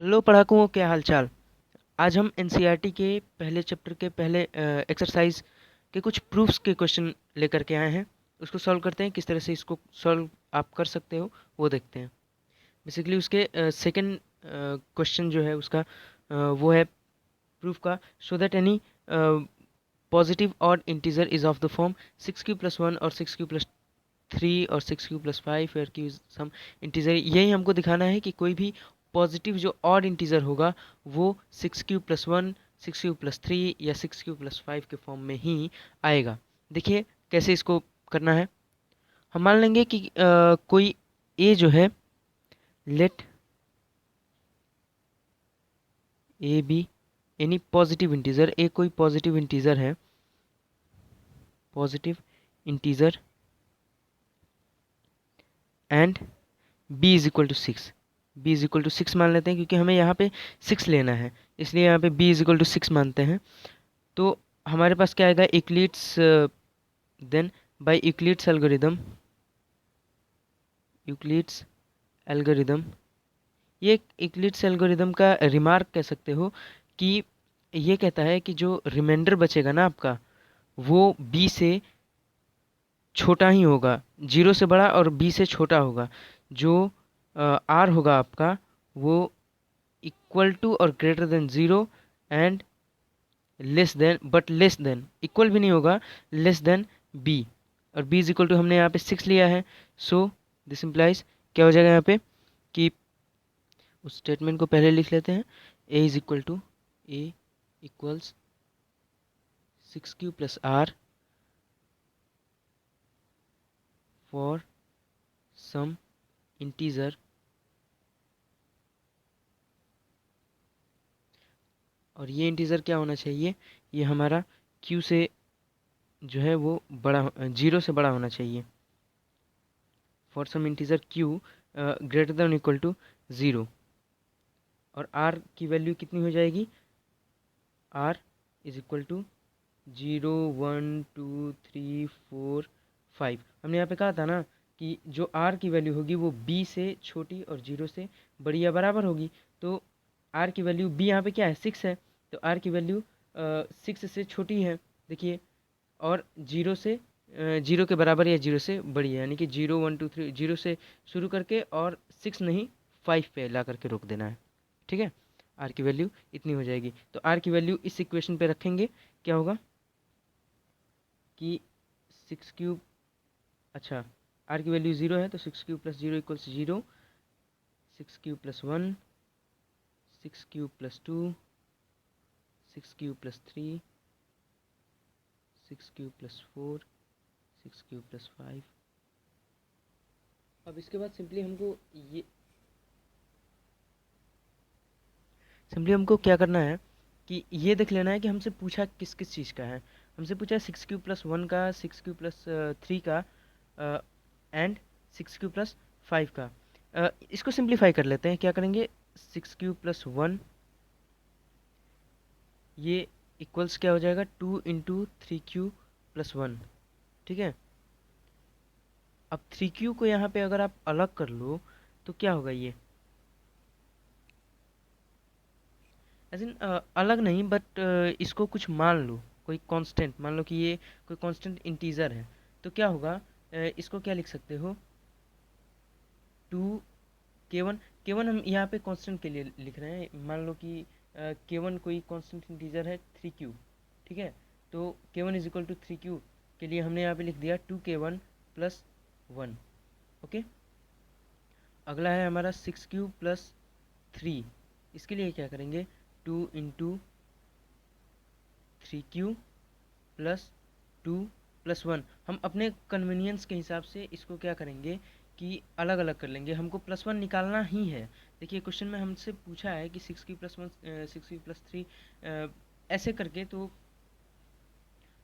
लो पढ़ाकूओं, क्या हाल चाल। आज हम एनसीईआरटी के पहले चैप्टर के पहले एक्सरसाइज के कुछ प्रूफ्स के क्वेश्चन लेकर के आए हैं। उसको सॉल्व करते हैं, किस तरह से इसको सॉल्व आप कर सकते हो वो देखते हैं। बेसिकली उसके सेकंड क्वेश्चन जो है उसका वो है प्रूफ का। Show that any positive odd integer is of the form 6q+1 और 6q+3 और 6q+5 where q some integer. यही हमको दिखाना है कि कोई भी पॉजिटिव जो ऑड इंटीजर होगा वो 6q+1, 6q+3 या 6q+5 के फॉर्म में ही आएगा। देखिए कैसे इसको करना है। हम मान लेंगे कि कोई ए जो है, let a be any positive integer. A कोई पॉजिटिव इंटीजर है, positive integer, and b is equal to 6। b is equal to 6 मान लेते हैं क्योंकि हमें यहाँ पे 6 लेना है, इसलिए यहाँ पे b इज इक्वल टू 6 मानते हैं। तो हमारे पास क्या आएगा, Euclid's, then by Euclid's algorithm, Euclid's algorithm. ये यूक्लिड्स एल्गोरिदम का रिमार्क कह सकते हो कि ये कहता है कि जो रिमाइंडर बचेगा ना आपका, वो b से छोटा ही होगा, 0 से बड़ा और b से छोटा होगा। जो r होगा आपका वो इक्वल टू और greater than 0 and less then, but less than, equal भी नहीं होगा, लेस देन b। और b इज इक्वल टू हमने यहाँ पे 6 लिया है। सो दिस इम्प्लाइज क्या हो जाएगा यहाँ पे कि उस स्टेटमेंट को पहले लिख लेते हैं। a is equal to a equals 6q+r for some integer, और ये इंटीजर क्या होना चाहिए, ये हमारा q से जो है वो बड़ा, 0 से बड़ा होना चाहिए। For some integer q greater than equal to 0। और r की वैल्यू कितनी हो जाएगी, r इज इक्वल टू 0, 1, 2, 3, 4, 5। हमने यहाँ पे कहा था ना कि जो r की वैल्यू होगी वो b से छोटी और 0 से बड़ी या बराबर होगी। तो r की वैल्यू, b यहाँ पे क्या है, 6 है, तो r की वैल्यू 6 से छोटी है, देखिए, और 0 से 0 के बराबर या 0 से बड़ी है, यानी कि 0, 1, 2, 3, 0 से शुरू करके और 6 नहीं 5 पे ला करके रोक देना है। ठीक है, आर की वैल्यू इतनी हो जाएगी। तो आर की वैल्यू इस इक्वेशन पे रखेंगे, क्या होगा कि 6q, अच्छा, आर की वैल्यू 0 है तो 6q+0 equals 0, 6q+1, 6q+2, 6q+3, 6q+4, 6q+5। अब इसके बाद सिंपली हमको क्या करना है कि ये देख लेना है कि हमसे पूछा किस किस चीज़ का है। हमसे पूछा 6q+1 का, 6q+3 का एंड 6q+5 का। इसको सिंप्लीफाई कर लेते हैं, क्या करेंगे, 6q+1 ये इक्वल्स क्या हो जाएगा, 2 × 3q+1। ठीक है, अब 3q को यहाँ पे अगर आप अलग कर लो तो क्या होगा, ये एज इन अलग नहीं, बट इसको कुछ मान लो, कोई कांस्टेंट मान लो कि ये कोई कांस्टेंट इंटीजर है, तो क्या होगा, इसको क्या लिख सकते हो, 2k1। k1 हम यहाँ पे कांस्टेंट के लिए लिख रहे हैं, मान लो कि k1 कोई कांस्टेंट इंटीजर है 3q। ठीक है, तो k1 is equal to 3q के लिए हमने यहाँ पे लिख दिया 2k1+1। ओके, अगला है हमारा 6q+3। इसके लिए क्या करेंगे, 2 × 3q+2+1। हम अपने कन्वीनियंस के हिसाब से इसको क्या करेंगे कि अलग अलग कर लेंगे, हमको +1 निकालना ही है। देखिए क्वेश्चन में हमसे पूछा है कि 6q+1, 6q+3 ऐसे करके, तो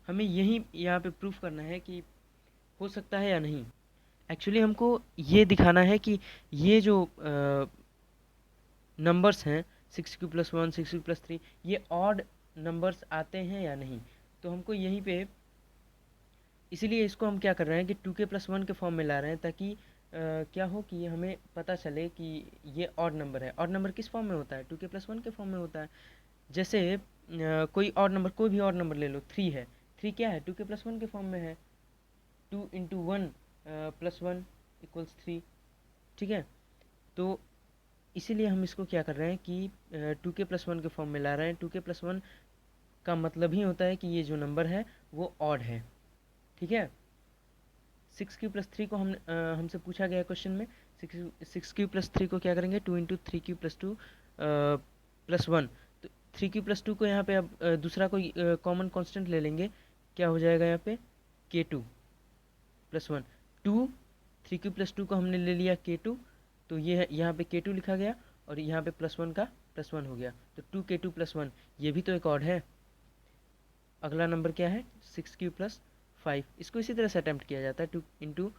हमें यही यहाँ पे प्रूफ करना है कि हो सकता है या नहीं। एक्चुअली हमको ये दिखाना है कि ये जो नंबर्स हैं 6q+1, 6q+3, ये ऑड नंबर्स आते हैं या नहीं। तो हमको यहीं पे, इसीलिए इसको हम क्या कर रहे हैं कि 2k+1 के फॉर्म में ला रहे हैं, ताकि क्या हो कि हमें पता चले कि ये ऑड नंबर है। ऑड नंबर किस फॉर्म में होता है? 2k+1 के फॉर्म में होता है। जैसे कोई भी ऑड नंबर ले लो, 3 है। 3 क्या है? 2k+1 के फॉर्म में है। 2 × 1 + 1 = 3। ठीक है, तो इसीलिए हम इसको क्या कर रहे हैं कि 2k+1 के फॉर्म में ला रहे हैं। 2k+1 का मतलब ही होता है कि ये जो नंबर है वो ऑड है। ठीक है, 6q+3 को हमसे पूछा गया क्वेश्चन में। 6q+3 को क्या करेंगे? 2 × 3q+2 +1। तो 3q+2 को यहाँ पे अब दूसरा कोई कॉमन कांस्टेंट ले लेंगे। क्या हो जाएगा यहाँ पे? k2 + 1। 3q+2 को हमने ले लिया k2, तो ये यहाँ पे k2 लिखा गया और यहाँ पे +1 का +1 हो गया, तो 2k2 + 1। ये भी तो एक ऑड है। अगला नंबर क्या है? 6q+5। इसको इसी तरह से अटैम्प्ट किया जाता है। 2 इंटू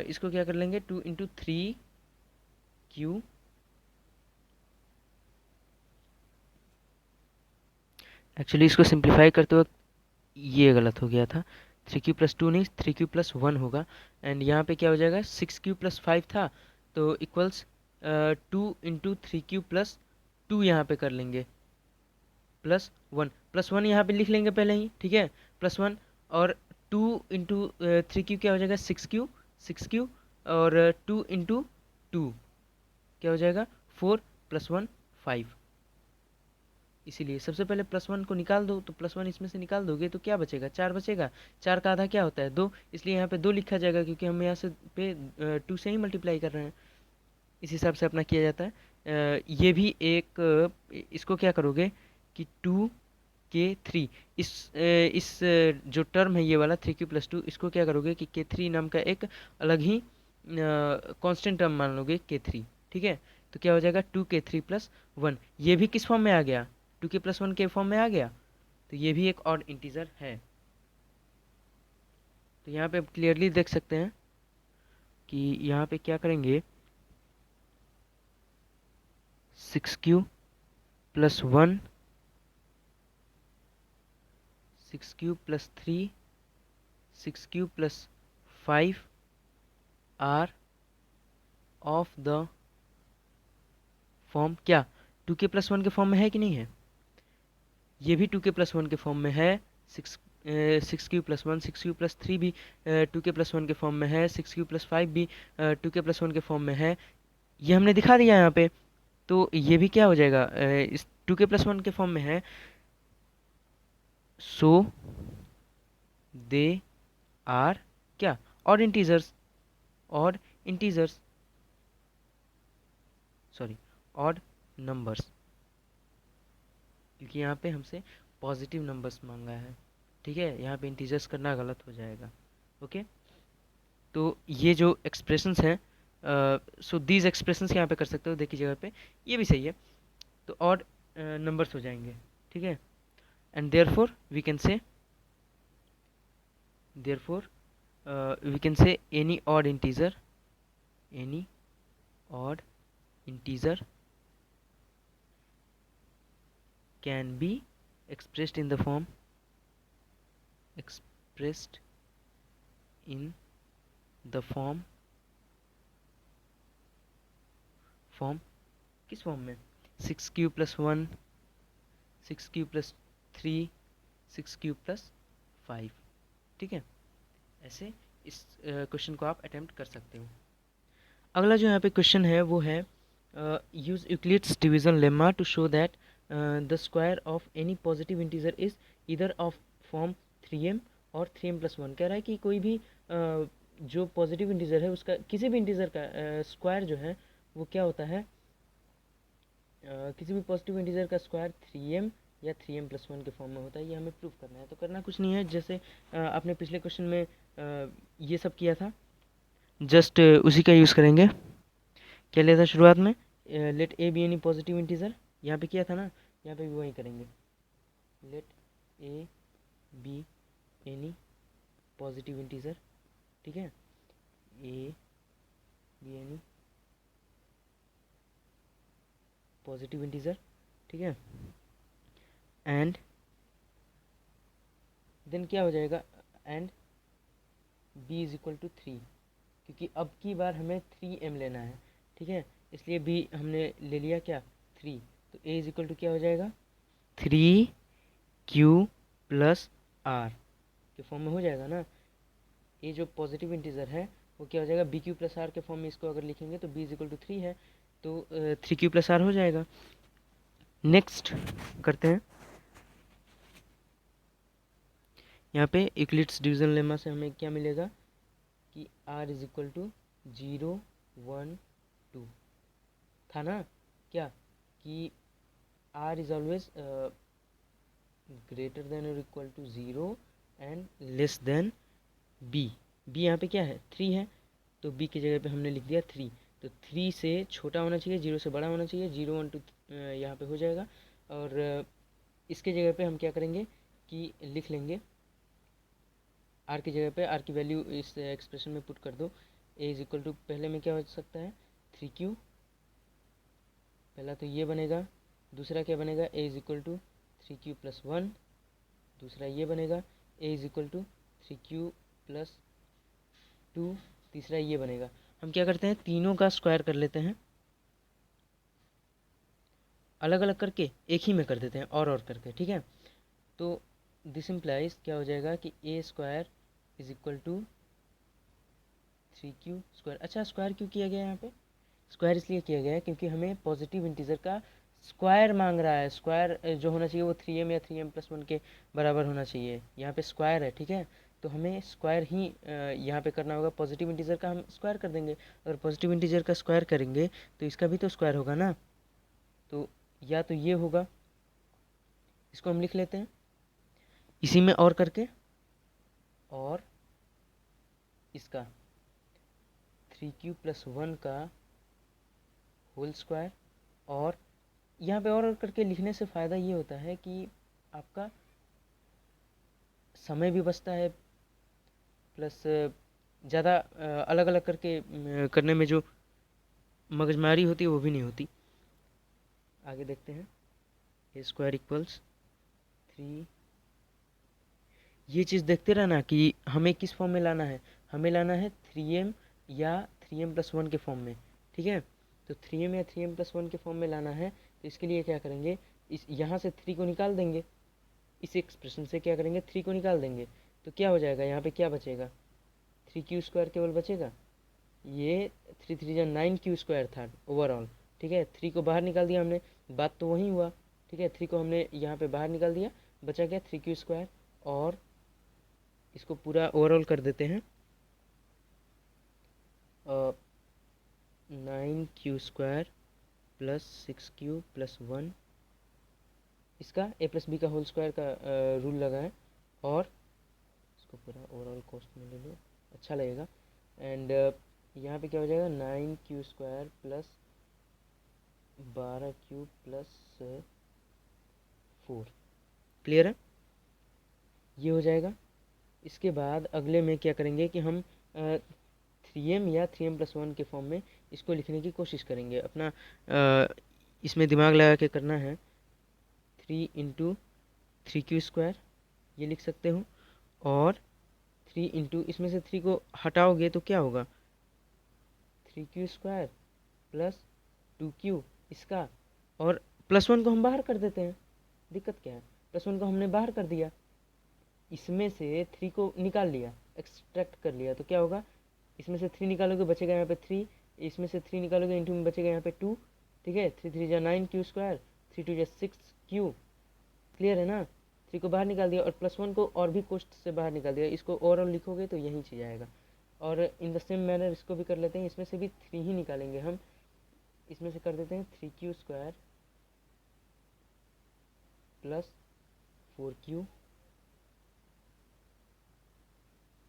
इसको क्या कर लेंगे? 2 × 3q। एक्चुअली इसको सिंप्लीफाई करते वक्त ये गलत हो गया था। 3q+2 नहीं, 3q+1 होगा। एंड यहाँ पे क्या हो जाएगा? 6q+5 था, तो इक्वल्स 2 × 3q+2 यहाँ पे कर लेंगे, +1। +1 यहाँ पे लिख लेंगे पहले ही, ठीक है, +1। और 2 × 3q क्या हो जाएगा? 6q और 2 × 2 क्या हो जाएगा? 4 + 1 5। इसीलिए सबसे पहले +1 को निकाल दो, तो +1 इसमें से निकाल दोगे तो क्या बचेगा? 4 बचेगा। 4 का आधा क्या होता है? 2। इसलिए यहाँ पे 2 लिखा जाएगा, क्योंकि हम यहाँ से पे 2 से ही मल्टीप्लाई कर रहे हैं। इस हिसाब से अपना किया जाता है। ये भी एक इसको क्या करोगे कि 2k3, जो टर्म है ये वाला 3q+2, इसको क्या करोगे कि k3 नाम का एक अलग ही कांस्टेंट टर्म मान लोगे, k3। ठीक है, तो क्या हो जाएगा? 2k3 + 1। ये भी किस फॉर्म में आ गया? 2k+1 के फॉर्म में आ गया, तो ये भी एक ऑड इंटीजर है। तो यहाँ पे आप क्लियरली देख सकते हैं कि यहाँ पे क्या करेंगे? 6q+1, 6q+3, 6q+5 are of the form क्या? 2k+1 के फॉर्म में है कि नहीं है? ये भी 2k+1 के फॉर्म में है। 6q+1, 6q+3 भी 2k+1 के फॉर्म में है। 6q+5 भी 2k+1 के फॉर्म में है। ये हमने दिखा दिया यहाँ पे। तो ये भी क्या हो जाएगा? इस 2k+1 के फॉर्म में है। सो दे आर क्या? Odd integers. Odd integers, sorry, odd numbers, क्योंकि यहाँ पे हमसे पॉजिटिव नंबर्स मांगा है। ठीक है, यहाँ पे इंटीजर्स करना गलत हो जाएगा। ओके, तो ये जो एक्सप्रेशंस हैं, सो दीज एक्सप्रेशंस यहाँ पे कर सकते हो, देखिए जगह पे ये भी सही है। तो ऑड नंबर्स हो जाएंगे। ठीक है, and therefore we can say any odd integer, any odd integer can be expressed in the form, expressed in the form किस फॉर्म में? 6q+1, 6q+3, 6q+5। ठीक है, ऐसे इस क्वेश्चन को आप अटेम्प्ट कर सकते हो। अगला जो यहाँ पे क्वेश्चन है वो है use Euclid's division lemma to show that the square of any positive integer is either of form 3m और 3m+1। कह रहा है कि कोई भी जो पॉजिटिव इंटीजर है उसका, किसी भी इंटीजर का स्क्वायर जो है वो क्या होता है? किसी भी पॉजिटिव इंटीजर का स्क्वायर 3m या 3m+1 के फॉर्म में होता है। ये हमें प्रूव करना है। तो करना कुछ नहीं है, जैसे आपने पिछले क्वेश्चन में ये सब किया था, जस्ट उसी का यूज़ करेंगे। क्या लिया था शुरुआत में? Let a be any positive integer, यहाँ पे किया था ना, यहाँ पे भी वही करेंगे। Let a be any positive integer, ठीक है, a be any positive integer, ठीक है, एंड देन क्या हो जाएगा? And b = 3। क्योंकि अब की बार हमें 3m लेना है, ठीक है, इसलिए b हमने ले लिया क्या 3, तो a इज इक्वल टू क्या हो जाएगा 3q प्लस r के फॉर्म में हो जाएगा ना। ये जो पॉजिटिव इंटीजर है वो क्या हो जाएगा बी क्यू प्लस आर के फॉर्म में, इसको अगर लिखेंगे तो b इज इक्वल टू 3 है, तो 3q प्लस आर हो जाएगा। नेक्स्ट करते हैं, यहाँ पे यूक्लिड्स डिवीजन लेमा से हमें क्या मिलेगा कि r इज इक्वल टू 0 1 2 था ना, क्या कि r is always greater than or equal to 0 and less than b। b यहाँ पे क्या है 3 है, तो b की जगह पे हमने लिख दिया 3, तो 3 से छोटा होना चाहिए, 0 से बड़ा होना चाहिए, 0 1 2 यहाँ पे हो जाएगा। और इसके जगह पे हम क्या करेंगे कि लिख लेंगे आर की जगह पे आर की वैल्यू इस एक्सप्रेशन में पुट कर दो। ए इज इक्वल टू पहले में क्या हो सकता है 3q, पहला तो ये बनेगा, दूसरा क्या बनेगा a is equal to 3q plus 1, दूसरा ये बनेगा a is equal to 3q plus 2, तीसरा ये बनेगा। हम क्या करते हैं तीनों का स्क्वायर कर लेते हैं, अलग अलग करके एक ही में कर देते हैं और करके, ठीक है। तो दिस इम्प्लाइज क्या हो जाएगा कि a square is equal to 3q square. अच्छा स्क्वायर क्यों किया गया है यहाँ पे, स्क्वायर इसलिए किया गया है क्योंकि हमें पॉजिटिव इंटीजर का स्क्वायर मांग रहा है। स्क्वायर जो होना चाहिए वो 3m या 3m प्लस 1 के बराबर होना चाहिए, यहाँ पे स्क्वायर है, ठीक है, तो हमें स्क्वायर ही यहाँ पे करना होगा। पॉजिटिव इंटीजर का हम स्क्वायर कर देंगे, अगर पॉजिटिव इंटीजर का स्क्वायर करेंगे तो इसका भी तो स्क्वायर होगा ना, तो या तो ये होगा, इसको हम लिख लेते हैं इसी में और करके, और इसका 3q प्लस 1 का होल स्क्वायर। और यहाँ पे और करके लिखने से फ़ायदा ये होता है कि आपका समय भी बचता है, प्लस ज़्यादा अलग अलग करके करने में जो मगजमारी होती है वो भी नहीं होती। आगे देखते हैं, ए स्क्वायर इक्वल्स 3, ये चीज़ देखते रहना कि हमें किस फॉर्म में लाना है, हमें लाना है 3m या 3m प्लस 1 के फॉर्म में, ठीक है, तो 3m या 3m प्लस 1 के फॉर्म में लाना है। तो इसके लिए क्या करेंगे, इस यहाँ से 3 को निकाल देंगे, इस एक्सप्रेशन से क्या करेंगे 3 को निकाल देंगे, तो क्या हो जाएगा यहाँ पे क्या बचेगा 3q स्क्वायर केवल बचेगा, ये 3 3 9q स्क्वायर था ओवरऑल, ठीक है। 3 को बाहर निकाल दिया हमने, बात तो वही हुआ, ठीक है, 3 को हमने यहाँ पे बाहर निकाल दिया, बचा क्या 3q स्क्वायर, और इसको पूरा ओवरऑल कर देते हैं 9q square plus 6q plus 1, इसका a प्लस बी का होल स्क्वायर का रूल लगा है, और इसको पूरा ओवरऑल कॉस्ट में ले लो, अच्छा लगेगा। एंड यहाँ पे क्या हो जाएगा 9q square plus 12q plus 4, clear है, ये हो जाएगा। इसके बाद अगले में क्या करेंगे कि हम 3m या 3m प्लस 1 के फॉर्म में इसको लिखने की कोशिश करेंगे। अपना इसमें दिमाग लगा के करना है, 3 इंटू 3q स्क्वायर ये लिख सकते हो, और 3 इंटू इसमें से 3 को हटाओगे तो क्या होगा 3q स्क्वायर प्लस 2q इसका, और प्लस 1 को हम बाहर कर देते हैं, दिक्कत क्या है, प्लस 1 को हमने बाहर कर दिया, इसमें से 3 को निकाल लिया, एक्सट्रैक्ट कर लिया, तो क्या होगा इसमें से 3 निकालोगे बचेगा यहाँ पे 3, इसमें से 3 निकालोगे इंटू में बचेगा यहाँ पे 2, ठीक है, 3 3 जा 9q स्क्वायर, 3 2 जा 6q, क्लियर है ना। 3 को बाहर निकाल दिया और प्लस 1 को और भी कोष्ट से बाहर निकाल दिया, इसको ओवरऑल लिखोगे तो यही चीज़ आएगा। और इन द सेम मैनर इसको भी कर लेते हैं, इसमें से भी 3 ही निकालेंगे हम, इसमें से कर देते हैं 3q square plus 4q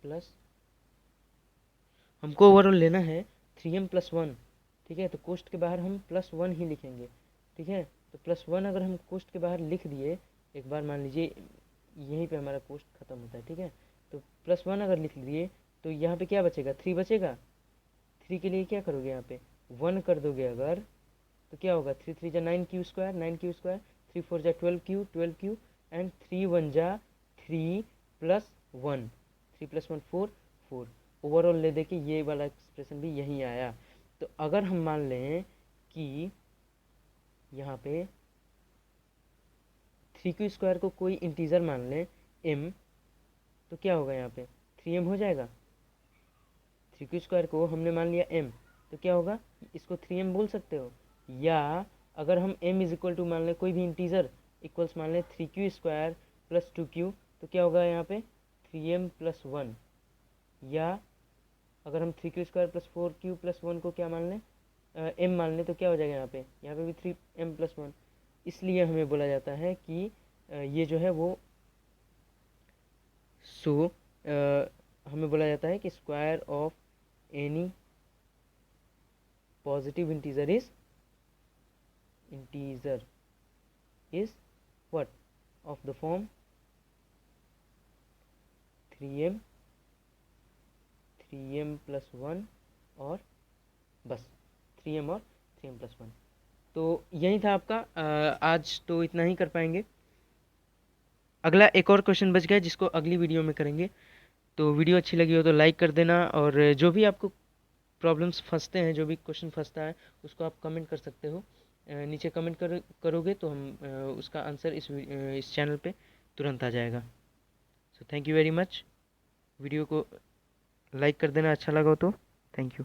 plus, हमको ओवरऑल लेना है 3m प्लस 1, ठीक है, तो कोष्ट के बाहर हम प्लस 1 ही लिखेंगे, ठीक है, तो प्लस 1 अगर हम कोष्ट के बाहर लिख दिए, एक बार मान लीजिए यहीं पे हमारा कोष्ट खत्म होता है, ठीक है, तो प्लस 1 अगर लिख दिए तो यहाँ पे क्या बचेगा 3 बचेगा, 3 के लिए क्या करोगे यहाँ पे 1 कर दोगे अगर, तो क्या होगा 3 3 जा 9q स्क्वायर, 9q स्क्वायर, 3 4 जा 12q, 12q, एंड 3 1 जा 3 प्लस 1, 3 प्लस 1 4, 4, ओवरऑल ले दे के ये वाला एक्सप्रेशन भी यहीं आया। तो अगर हम मान लें कि यहाँ पे 3q² को कोई इंटीजर मान लें m, तो क्या होगा यहाँ पे 3m हो जाएगा। 3q² को हमने मान लिया m, तो क्या होगा, इसको 3m बोल सकते हो। या अगर हम m इज इक्वल टू मान लें कोई भी इंटीजर इक्वल्स मान लें 3q² प्लस 2q, तो क्या होगा यहाँ पे 3m प्लस 1। या अगर हम 3q² प्लस 4q प्लस 1 को क्या मान लें, m मान लें, तो क्या हो जाएगा यहाँ पे भी 3m प्लस 1। इसलिए हमें बोला जाता है कि ये जो है वो हमें बोला जाता है कि square of any positive integer is what of the form 3m plus 1 और बस 3m और 3m प्लस 1। तो यही था आपका, आज तो इतना ही कर पाएंगे। अगला एक और क्वेश्चन बच गया जिसको अगली वीडियो में करेंगे। तो वीडियो अच्छी लगी हो तो लाइक कर देना, और जो भी आपको प्रॉब्लम्स फंसते हैं, जो भी क्वेश्चन फंसता है, उसको आप कमेंट कर सकते हो। नीचे कमेंट करोगे तो हम उसका आंसर इस चैनल पे तुरंत आ जाएगा। So thank you very much. Video को लाइक कर देना अच्छा लगा हो तो। Thank you.